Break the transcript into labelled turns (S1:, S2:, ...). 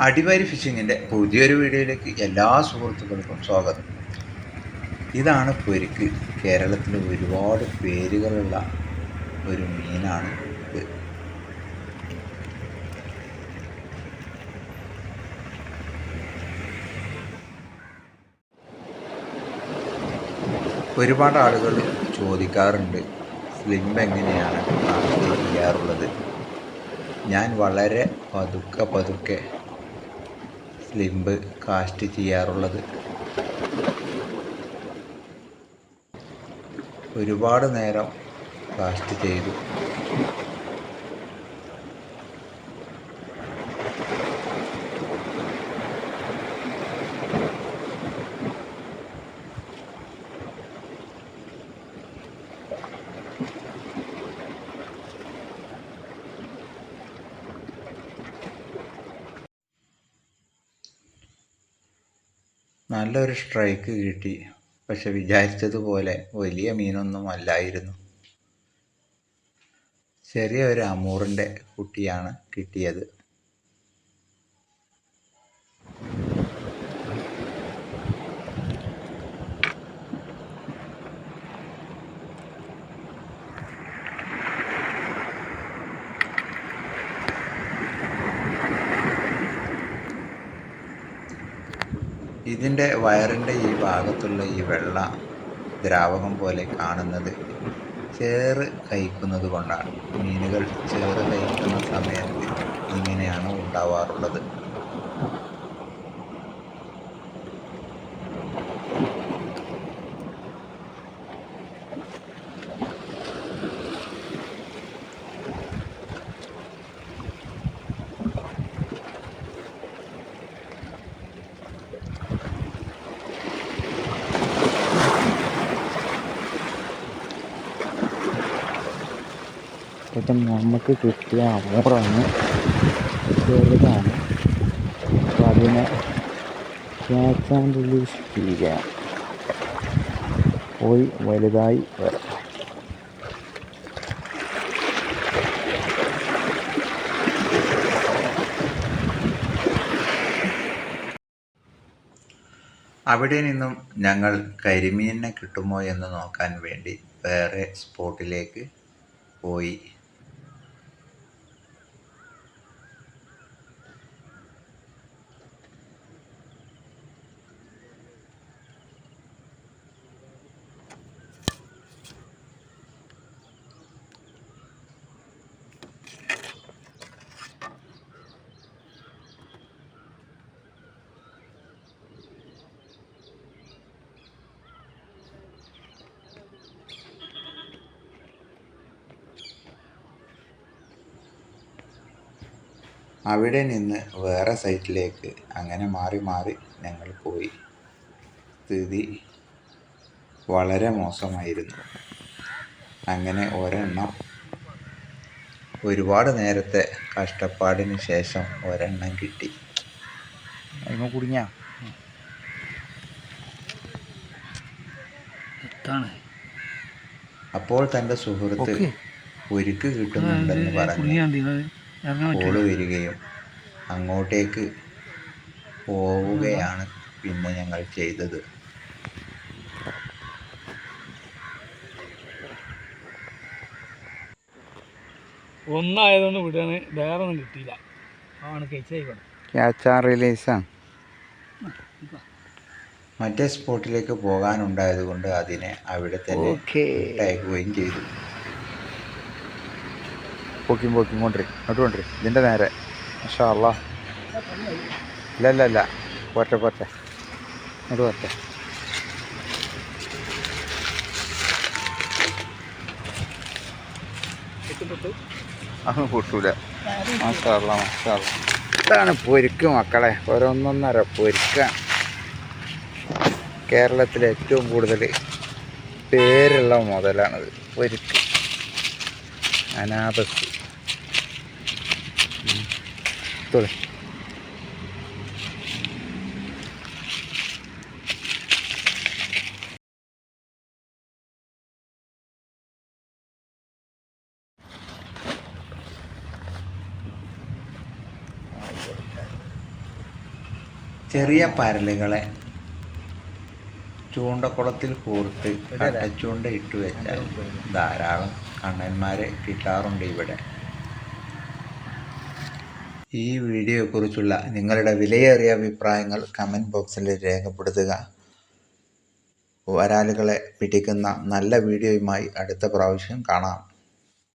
S1: അടിവാരി ഫിഷിങ്ങിൻ്റെ പുതിയൊരു വീഡിയോയിലേക്ക് എല്ലാ സുഹൃത്തുക്കൾക്കും സ്വാഗതം. ഇതാണ് പൊരിക്ക്. കേരളത്തിൽ ഒരുപാട് പേരുകളുള്ള ഒരു മീനാണ് ഇത്. ഒരുപാട് ആളുകൾ ചോദിക്കാറുണ്ട് സ്ലിംബ് എങ്ങനെയാണ് കാസ്റ്റ് ചെയ്യാറുള്ളത്. ഞാൻ വളരെ പതുക്കെ സ്ലിംബ് കാസ്റ്റ് ചെയ്യാറുള്ളത്. ഒരുപാട് നേരം കാസ്റ്റ് ചെയ്തു. നല്ലൊരു സ്ട്രൈക്ക് കിട്ടി. പക്ഷെ വിചാരിച്ചതുപോലെ വലിയ മീനൊന്നും അല്ലായിരുന്നു. ചെറിയ ഒരു അമൂറിൻ്റെ കുട്ടിയാണ് കിട്ടിയത്. ഇതിൻ്റെ വയറിൻ്റെ ഈ ഭാഗത്തുള്ള ഈ വെള്ള ദ്രാവകം പോലെ കാണുന്നത് ചേറ് കഴിക്കുന്നത് കൊണ്ടാണ്. മീനുകൾ ചേറ് കഴിക്കുന്ന സമയത്ത് ഇങ്ങനെയാണ് ഉണ്ടാവാറുള്ളത്.
S2: ഇപ്പം നമുക്ക് കിട്ടിയ അമൂറാണ്, ചെറുതാണ്. അപ്പോൾ അതിനെ ക്യാച്ച് ആൻഡ് റിലീസ് ചെയ്യുക, പോയി വലുതായി വരാം.
S1: അവിടെ നിന്നും ഞങ്ങൾ കരിമീനിനെ കിട്ടുമോ എന്ന് നോക്കാൻ വേണ്ടി വേറെ സ്പോട്ടിലേക്ക് പോയി. അവിടെ നിന്ന് വേറെ സൈറ്റിലേക്ക് അങ്ങനെ മാറി ഞങ്ങൾ പോയി. സ്ഥിതി വളരെ മോശമായിരുന്നു. അങ്ങനെ ഒരെണ്ണം, ഒരുപാട് നേരത്തെ കഷ്ടപ്പാടിന് ശേഷം ഒരെണ്ണം കിട്ടി.
S2: കുടുങ്ങിയ
S1: അപ്പോൾ തൻ്റെ സുഹൃത്ത് ഒരുക്ക് കിട്ടുന്നുണ്ടെന്ന് പറഞ്ഞ് കോള് വരികയും അങ്ങോട്ടേക്ക് പോവുകയാണ് പിന്നെ ഞങ്ങൾ ചെയ്തത്.
S3: ഒന്നായതുകൊണ്ട് വിടാണ്, വേറെ ഒന്നും കിട്ടിയില്ല.
S2: ക്യാച്ച് ആൻഡ് റിലീസാണ്.
S1: മറ്റേ സ്പോട്ടിലേക്ക് പോകാനുണ്ടായത് കൊണ്ട് അതിനെ അവിടെ തന്നെ വിട്ടയക്കുകയും ചെയ്തു.
S2: പൊക്കിയും കൊണ്ടിരി ഇതിൻ്റെ നേരെ. മാഷാ അല്ലാ. ഇല്ല പോട്ടെ ഇങ്ങോട്ട് പോട്ടെ. അതൊന്നും പൊട്ടൂല. മാഷാ അല്ലാ. ഇതാണ് പൊരിക്ക് മക്കളെ, ഓരോന്നൊന്നര പൊരിക്കാണ്. കേരളത്തിലെ ഏറ്റവും കൂടുതൽ പേരുള്ള മുതലാണിത്, പൊരിക്ക്. അനാബസ് തൊളി.
S1: ചെറിയ പരലുകളെ ചൂണ്ടക്കുളത്തിൽ കോർത്ത് കട്ടച്ചൂണ്ട ഇട്ട് വെച്ചാൽ ധാരാളം കണ്ണന്മാരെ കിട്ടാറുണ്ട് ഇവിടെ. ഈ വീഡിയോയെക്കുറിച്ചുള്ള നിങ്ങളുടെ വിലയേറിയ അഭിപ്രായങ്ങൾ കമൻറ്റ് ബോക്സിൽ രേഖപ്പെടുത്തുക. വരാലുകളെ പിടിക്കുന്ന നല്ല വീഡിയോയുമായി അടുത്ത പ്രാവശ്യം കാണാം.